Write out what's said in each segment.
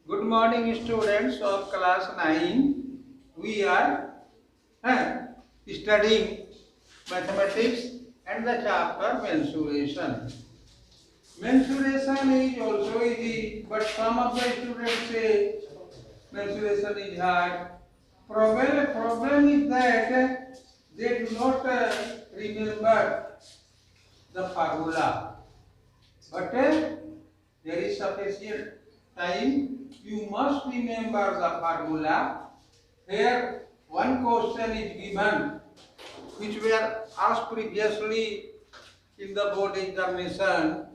Good morning, students of class 9. We are studying mathematics and the chapter mensuration. Mensuration is also easy, but some of the students say mensuration is hard. Problem is that they do not remember the formula. But there is sufficient time. You must remember the formula. Here one question is given which were asked previously in the board examination,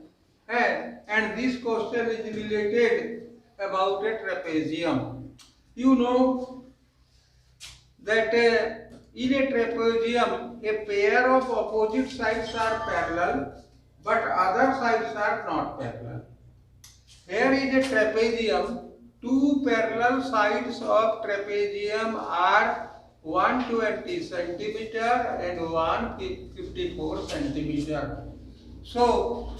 and this question is related about a trapezium. You know that in a trapezium a pair of opposite sides are parallel but other sides are not parallel. Here is a trapezium. Two parallel sides of trapezium are 120 centimeter and 154 centimeter. So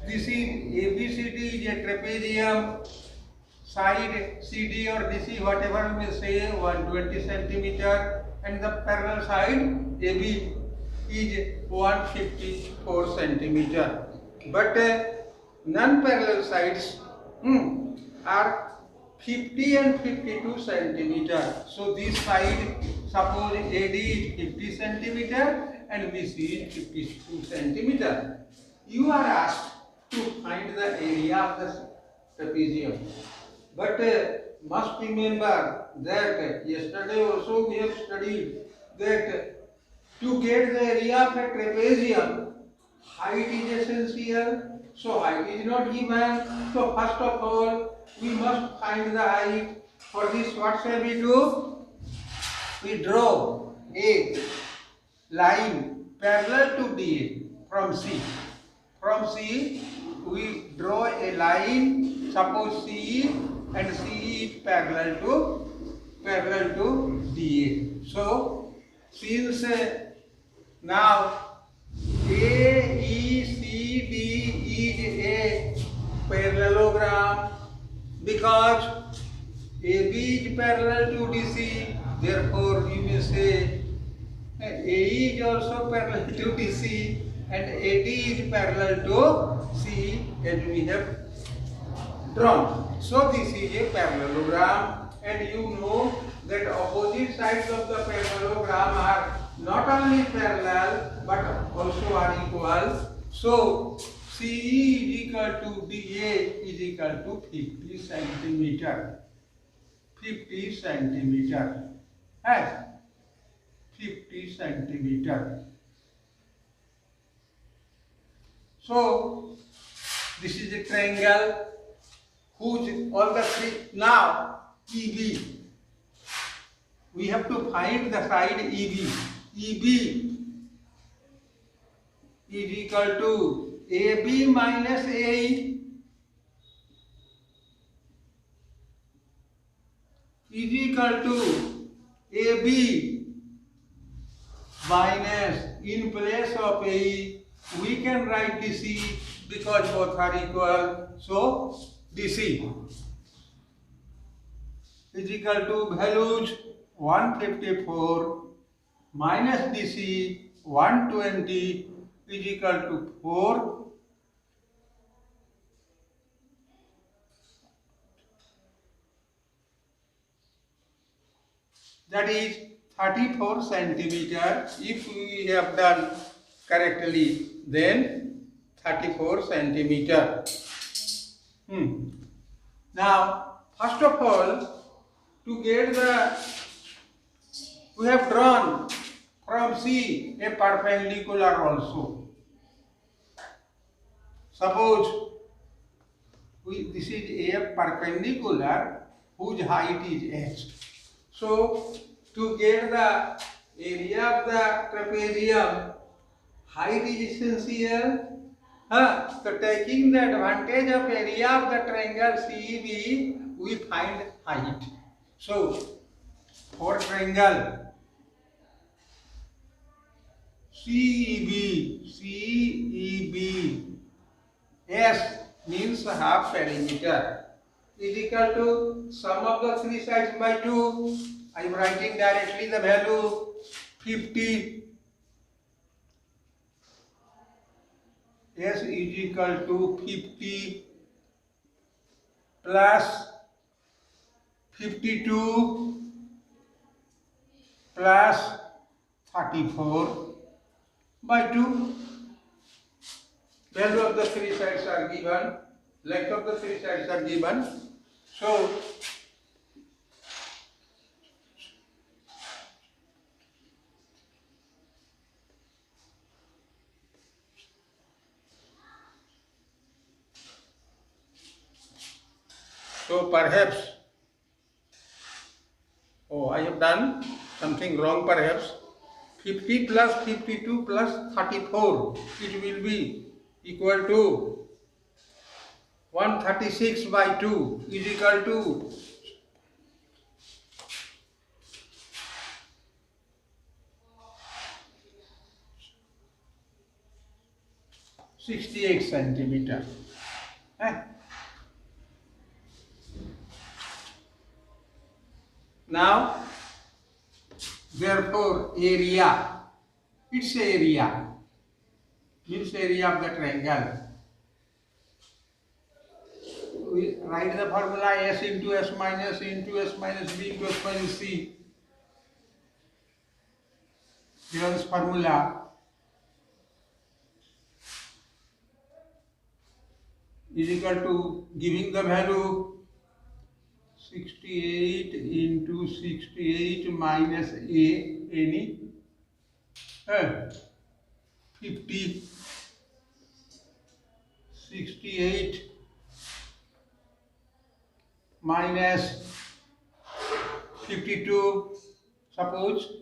this is ABCD is a trapezium. Side CD or DC, whatever we may say, 120 centimeter, and the parallel side AB is 154 centimeter. But non-parallel sides are 50 and 52 centimeter. So this side, suppose AD is 50 centimeter and BC is 52 centimeter. You are asked to find the area of the trapezium. But must remember that yesterday also we have studied that to get the area of a trapezium, height is essential. So height is not given. So first of all, we must find the height. For this, what shall we do? We draw a line parallel to DA from C. From C, we draw a line. Suppose C and C is parallel to DA. So since now AECD is a parallelogram, because AB is parallel to DC, therefore you may say AE is also parallel to DC and AD is parallel to C as we have drawn. So this is a parallelogram, and you know that opposite sides of the parallelogram are not only parallel but also are equal. So CE is equal to DA is equal to 50 centimeter. 50 centimeter. As 50 centimeter. So this is a triangle whose all the three. Now EB, we have to find the side EB. EB is equal to AB minus AE is equal to AB minus, in place of AE we can write DC because both are equal. So DC is equal to values 154 minus DC 120 is equal to 4. That is 34 centimeter. If we have done correctly, then 34 centimeter. Now, first of all, to get we have drawn from C a perpendicular also. Suppose this is a perpendicular whose height is h. So to get the area of the trapezium, height is essential. So taking the advantage of area of the triangle CEB, we find height. So for triangle CEB, S means half perimeter. is equal to sum of the three sides by 2. I am writing directly the value 50. S is equal to 50 plus 52 plus 34 by 2. Value of the three sides are given. Length of the three sides are given. So perhaps, I have done something wrong perhaps. 50 plus 52 plus 34, it will be equal to 136 by 2 is equal to 68 centimeter. Now, therefore, area, its area, means area of the triangle. We write the formula S into S minus B into S minus C. Here's formula is equal to giving the value 68 into 68 minus any 50 68 minus 52 suppose,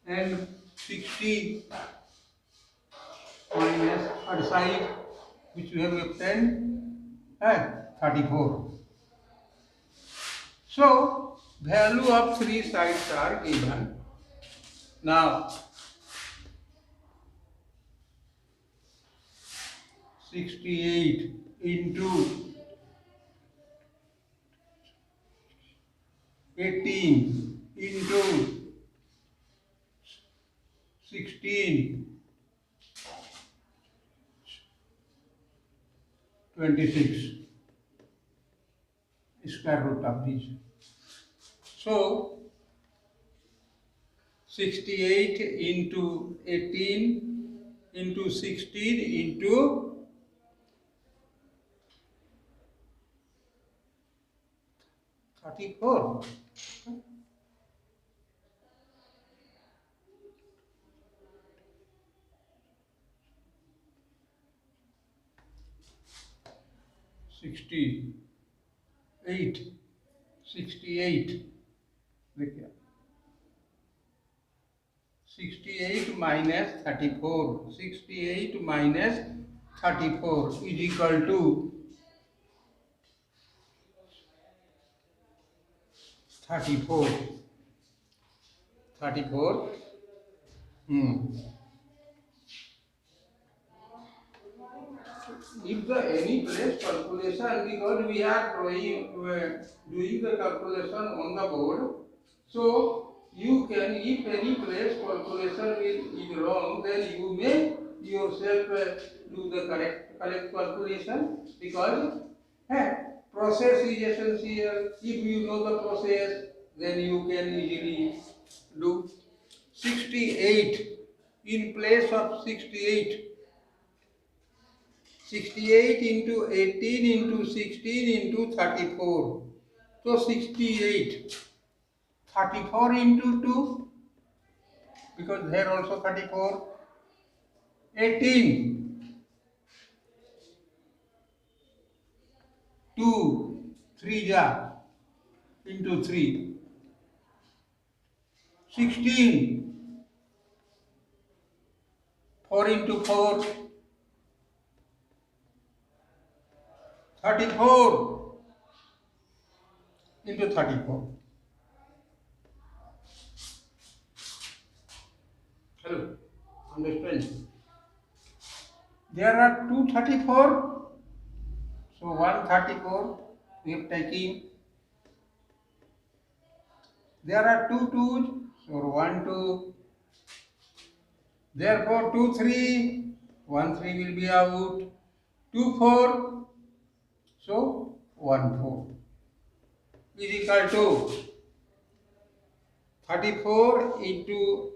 and 60 minus other side which we have obtained 34. So value of three sides are given. Now 68 into 18 into 16 26 square root of these. So 68 into 18 into 16 into 34. देखिए 68 minus 34. 68 minus 34 is equal to 34. If the any place calculation, because we are doing the calculation on the board, so you can, if any place calculation is wrong, then you may yourself do the correct calculation, because process is essential. If you know the process, then you can easily do. 68 in place of 68 into 18 into 16 into 34. So 68. 34 into 2, because there also 34. 18. 2. 3 ja into 3. 16. 4 into 4. 34 into 34. Hello, understand? There are 234, so 134 we have taken. There are 2 2s, so 1 2. Therefore 2 3, 1 3 will be out. 2 4, so 1 4 is equal to 34 into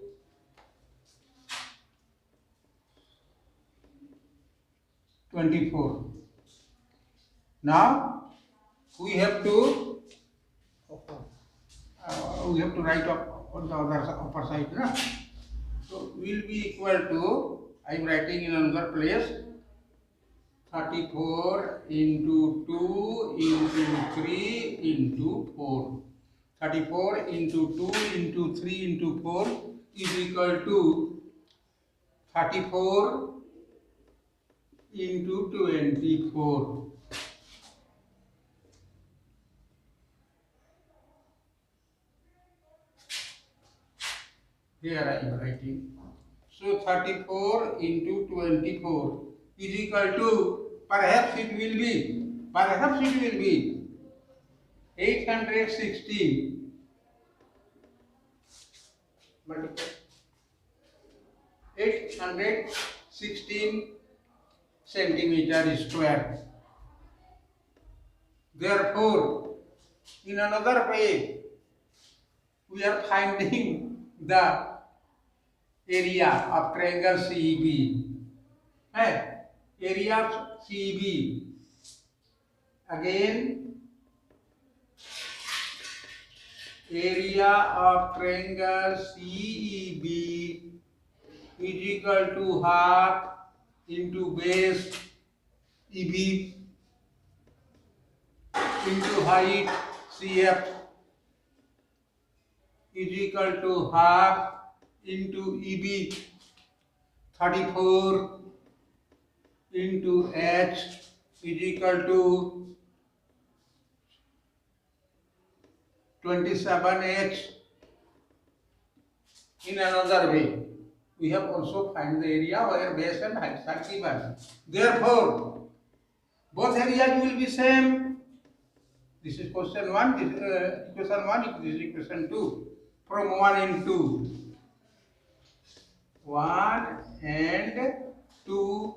24. Now we have to write up on the other upper side, na? So will be equal to, I am writing in another place, 34 into 2 into 3 into 4. 34 into 2 into 3 into 4 is equal to 34 into 24. Here I am writing. So 34 into 24 is equal to, perhaps it will be 816 multiplied 816 centimeter square. Therefore, in another way, we are finding the area of triangle CEB. Area of CEB. Again, area of triangle CEB is equal to half into base EB into height CF is equal to half into EB. 34 into H is equal to 27H. In another way, we have also find the area where base and heights are given. Therefore, both areas will be same. This is question 1, this is equation 1, this is equation 2. From 1 and 2. 1 and 2.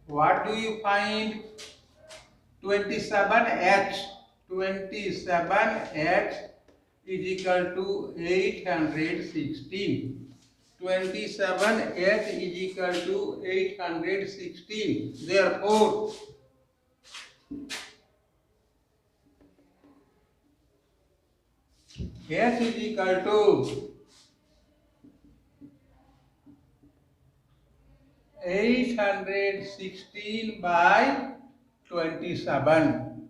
What do you find? 27H. 27H is equal to 816. 27H is equal to 816. Therefore, H is equal to 816 by 27.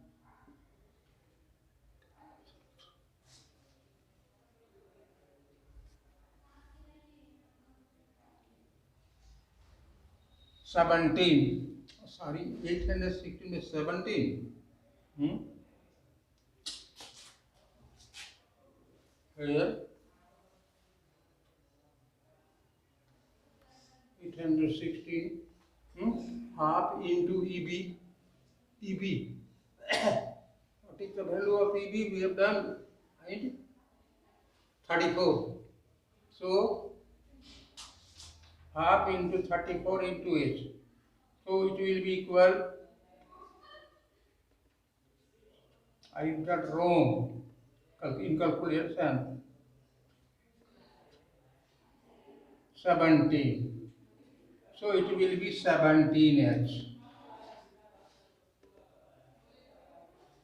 Sorry, 816 is 17. Here 816 half into EB. What is the value of EB? We have done, right? 34. So half into 34 into H. So it will be equal, I got wrong in calculation, 17. So it will be 17H.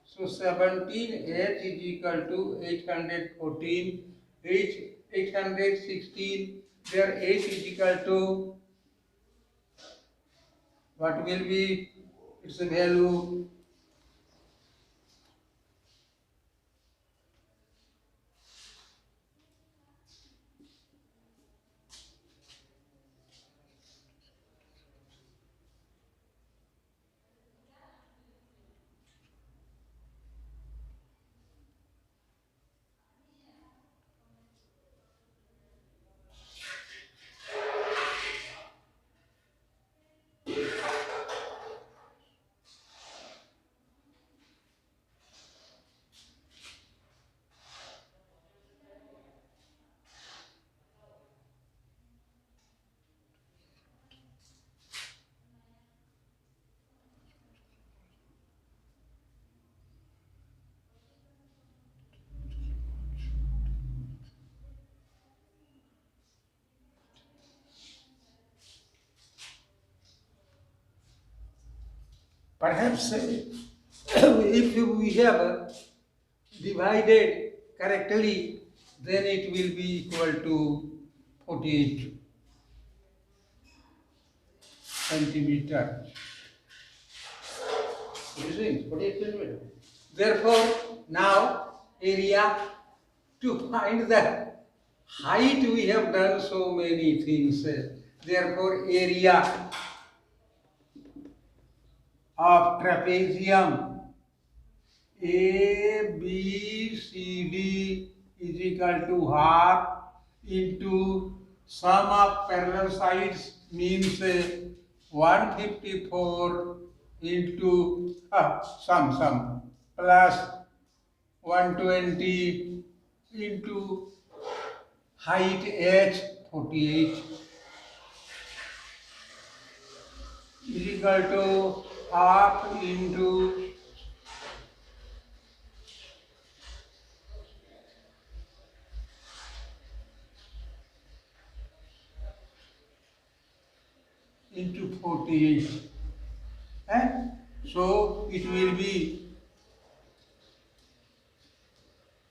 So 17H is equal to 814, H 816, where H is equal to, what will be its value? Perhaps if we have divided correctly, then it will be equal to 48 centimeter. You see, 48 centimeter. Therefore, now area, to find the height, we have done so many things. Therefore, area of trapezium ABCD is equal to half into sum of parallel sides, means 154 into sum plus 120 into height h 48 is equal to half into into 48, and so it will be,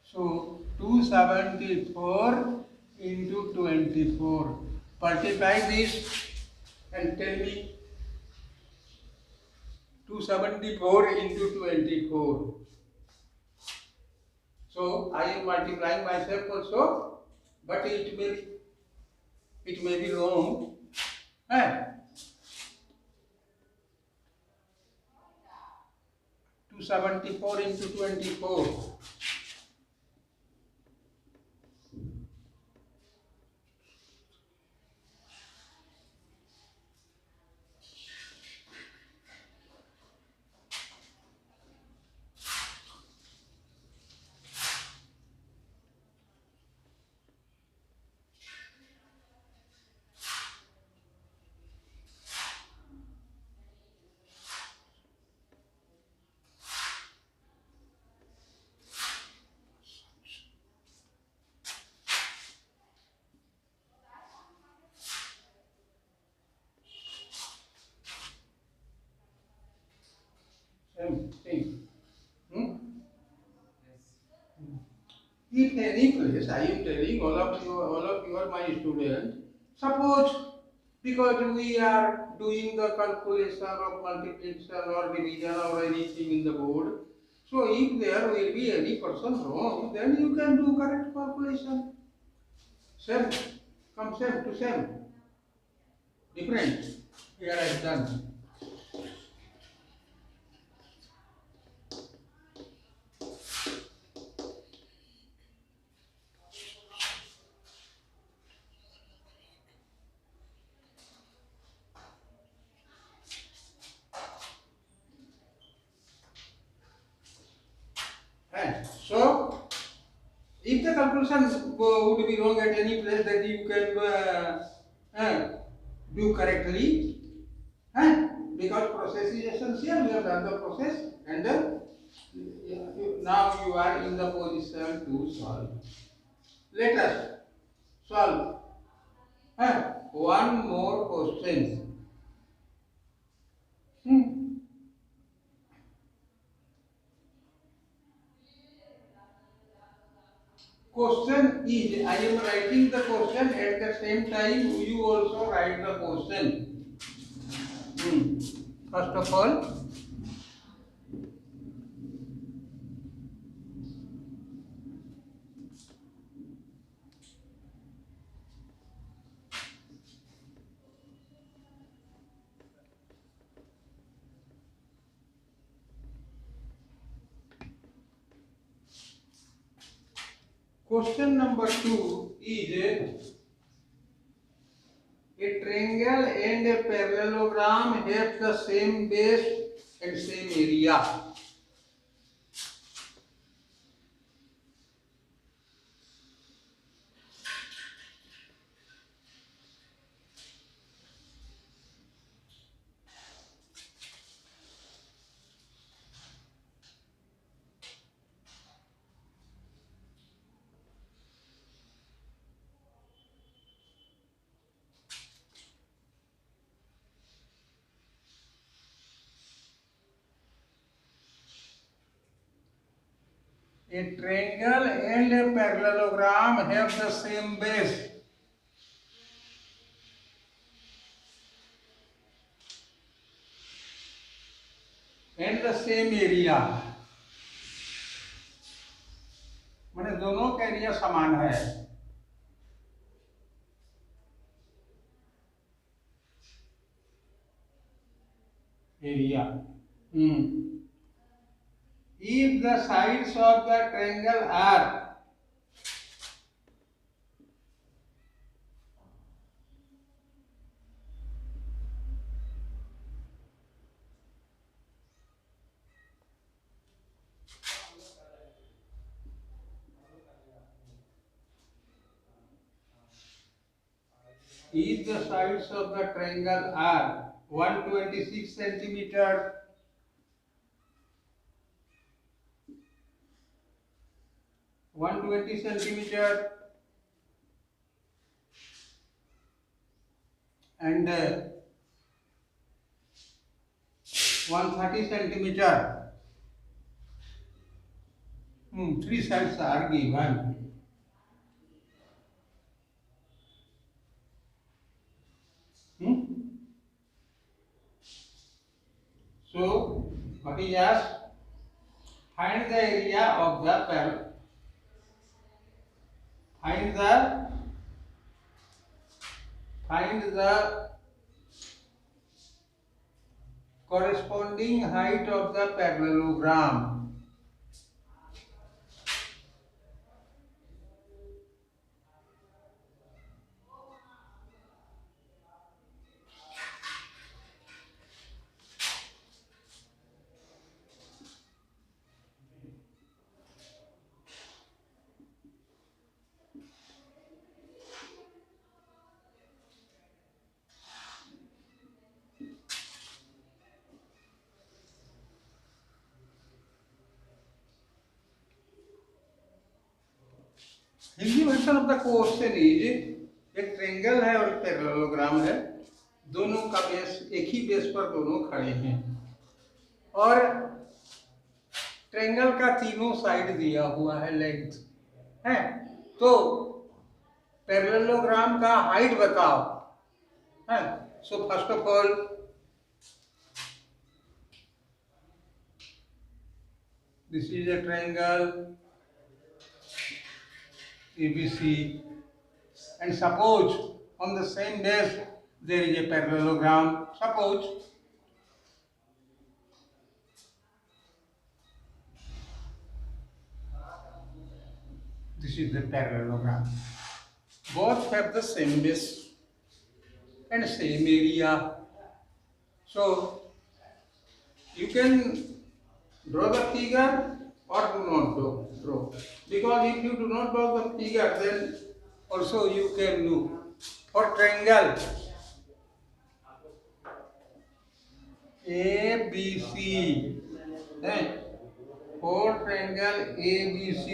so 274 into 24. Multiply this and tell me 274 into 24. So I am multiplying myself also, but it may be wrong. Eh? 274 into 24. Same thing. Hmm? If any place, I am telling all of you are my students. Suppose because we are doing the calculation of multiplication or division or anything in the board, so if there will be any person wrong, then you can do correct calculation. Same, come same to same, different. Here I have done. And so, if the calculation would be wrong at any place, that you can do correctly. Because process is essential, we have done the process, and now you are in the position to solve. Let us solve one more question. Hmm. Question is, I am writing the question, at the same time you also write the question. First of all, question number 2 is a triangle and a parallelogram have the same base and same area. A triangle and a parallelogram have the same base. And the same area. माने दोनों का area समान है. Area. If the sides of the triangle are if the sides of the triangle are 126 centimeter, 120 centimeter, and 130 centimeter. Three sides are given. So, what is asked? Find the area of the parallel. Find the corresponding height of the parallelogram. Hindi version of the question is एक triangle है और एक parallelogram है, दोनों का base एक ही base पर दोनों खड़े हैं और ट्रायंगल का तीनों साइड दिया हुआ है लेंथ है, तो पैरेललोग्राम का हाइट बताओ है. So first of all this is a triangle ABC, and suppose on the same base there is a parallelogram. Suppose this is the parallelogram. Both have the same base and same area. So you can draw the figure or do not draw. Because if you do not draw the figure, then also you can do. For triangle ABC, for triangle ABC,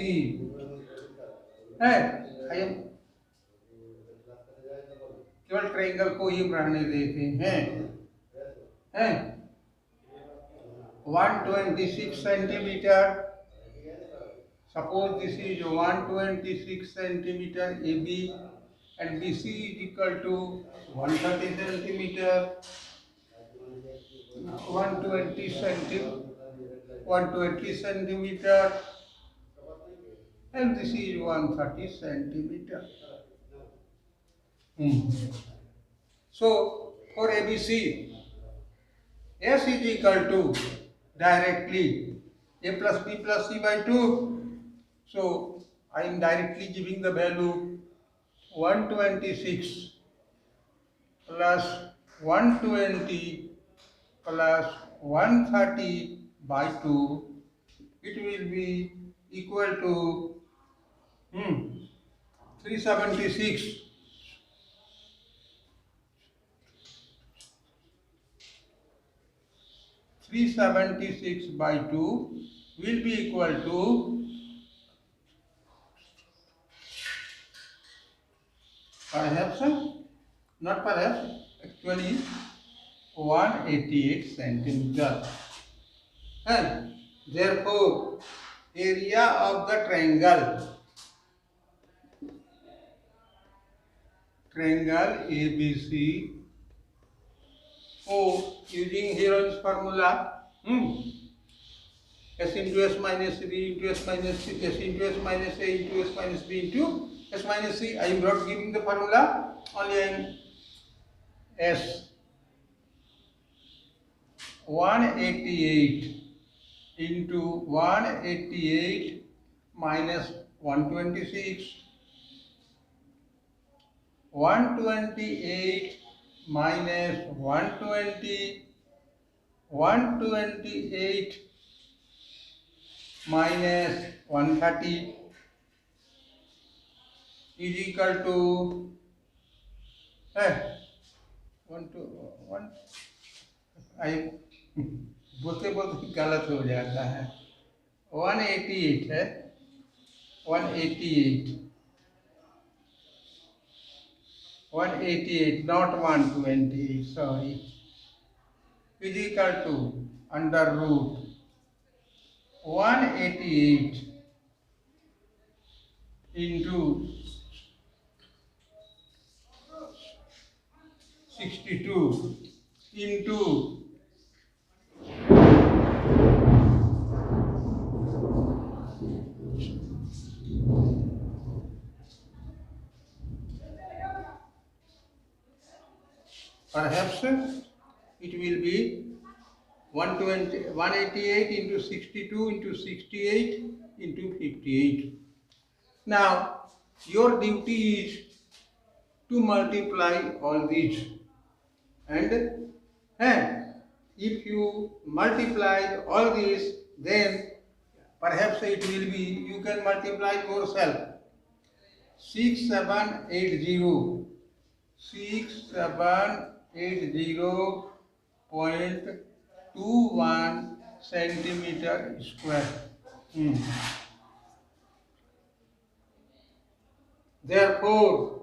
I am केवल triangle को ही रहने देते हैं. 126 centimetre. Suppose this is 126 centimeter AB and BC is equal to 130 centimeter. 120 centimeter and this is 130 centimeter. So for ABC, S is equal to directly A plus B plus C by 2. So I am directly giving the value 126 plus 120 plus 130 by 2. It will be equal to 376. 376 by 2 will be equal to perhaps, not perhaps, actually 188 centimeter. And therefore area of the triangle ABC. Using Heron's formula, S into S minus B into S minus C, S into S minus A into S minus B into S minus C. I am not giving the formula, only I am S 188 into 188 minus 126, 128 minus 120, 128 minus 130 is equal to 1 I बोलते बोलते गलत हो जाता है 188 है 188 not 128 sorry is equal to under root 188 into 62 into perhaps it will be 188 into 62 into 68 into 58. Now your duty is to multiply all these, and if you multiply all these, then perhaps it will be, you can multiply yourself. 6780.21 centimeter square. Therefore,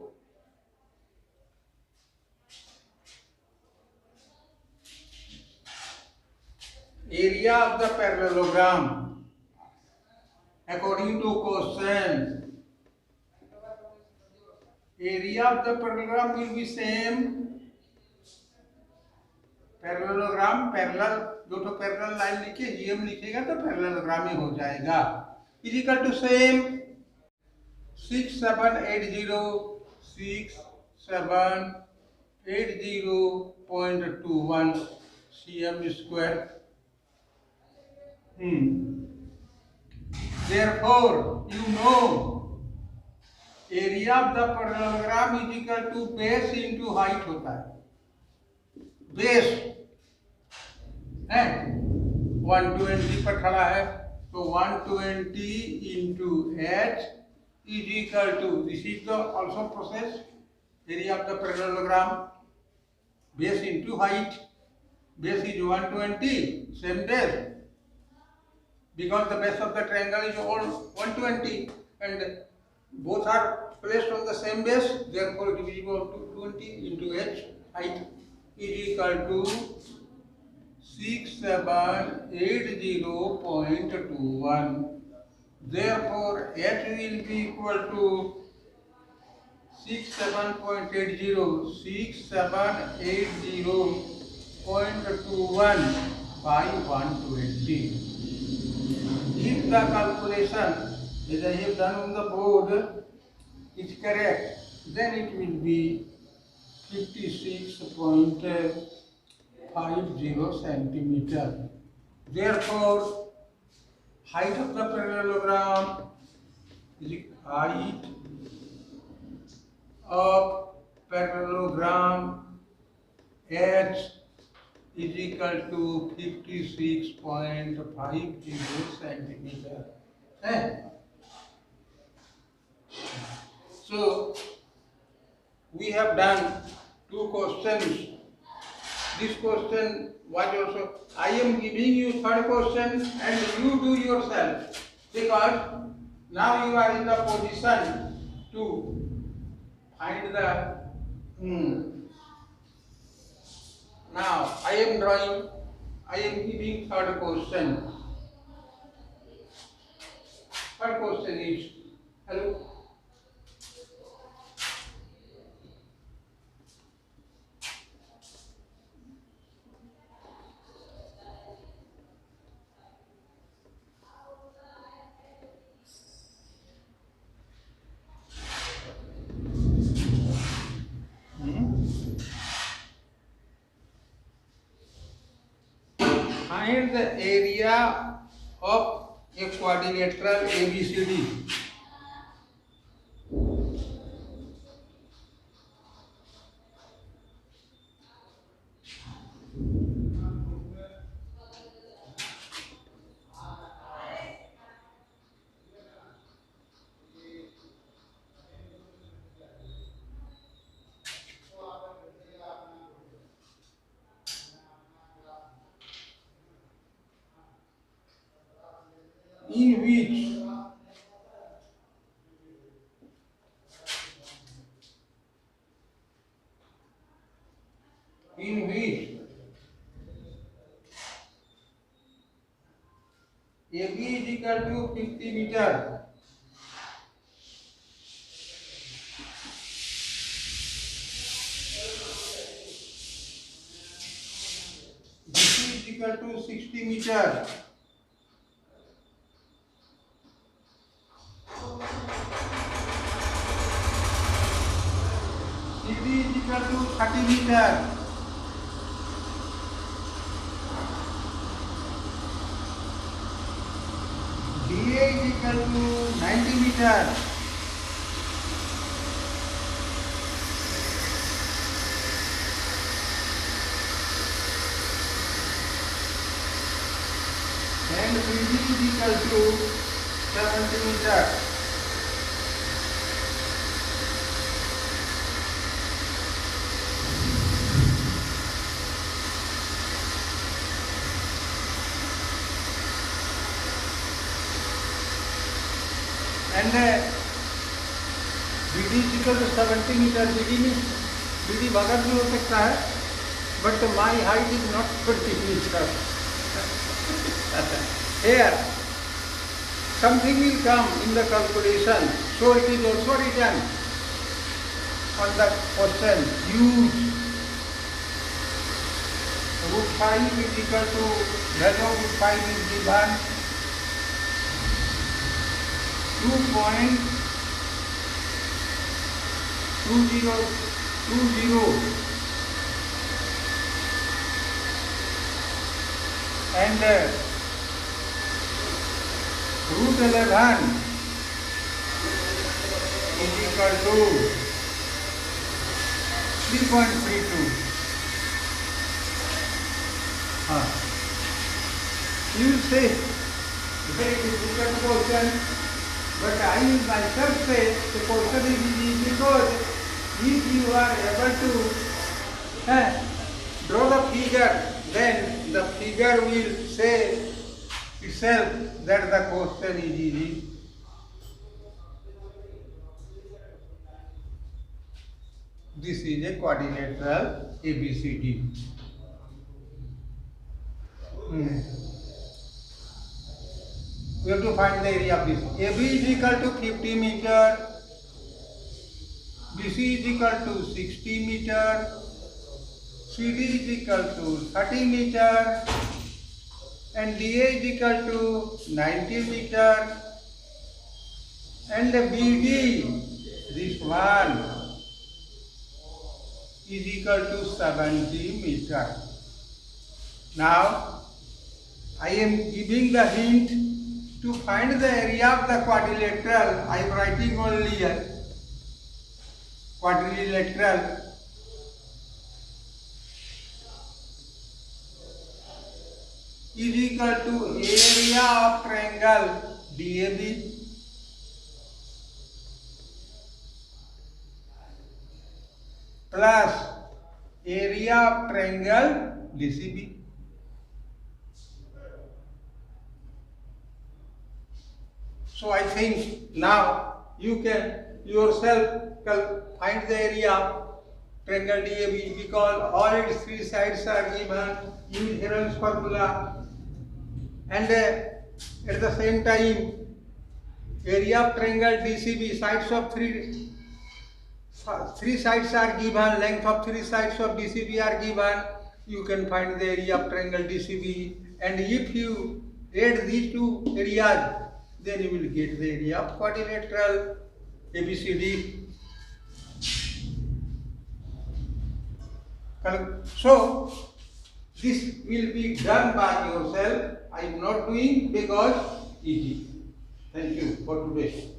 area of the parallelogram according to question, area of the parallelogram will be same. Parallelogram parallel दो तो parallel line लिखे GM लिखेगा तो parallelogram ही हो जाएगा is equal to same 6780.21 cm square. Therefore, you know area of the parallelogram is equal to base into height होता है. बेस है 120 पर खड़ा है तो 120 into h is equal to, this is the also process, area of the parallelogram, base into height. Base is 120, same base, because the base of the triangle is all 120 and both are placed on the same base, therefore divisible to 20 into h height is equal to 6780.21. Therefore, h will be equal to 6780.21 by 120. If the calculation as I have done on the board is correct, then it will be 56.50 centimeter. Therefore, height of the parallelogram is height of parallelogram h is equal to 56.50 centimeter. So we have done two questions. This question was also, I am giving you third question and you do yourself, because now you are in the position to find the now I am drawing, I am giving third question. Third question is, hello. Find the area of a quadrilateral ABCD. In which AB is equal to 50 meter, BC is equal to 60 meter, CD is equal to 30 meter, DA is equal to 90 meter, and BD is equal to 70 meter. And BD is equal to 70 meter. BD बगल में हो सकता है, but my height is not 20 meter. Here something will come in the calculation, so it is also written on the question. Use root 5 is equal to value of root 5 is given 2.2020 and root 11 is equal to 3.32. You will say very difficult question, but I myself say the question is easy because if you are able to draw the figure, then the figure will say itself that the question is easy. This is a quadrilateral ABCD. We have to find the area of this. AB is equal to 50 meter, BC is equal to 60 meter, CD is equal to 30 meter, and DA is equal to 90 meter, and the BD, this one, is equal to 70 meter. Now, I am giving the hint to find the area of the quadrilateral. I am writing only here. Quadrilateral is equal to area of triangle DAB plus area of triangle DCB. So I think now you can yourself find the area of triangle DAB because all its three sides are given. Use Heron's formula, and at the same time area of triangle DCB, sides of three sides are given, length of three sides of DCB are given, you can find the area of triangle DCB, and if you add these two areas, then you will get the area of quadrilateral ABCD. So this will be done by yourself. I am not doing because easy. Thank you for today.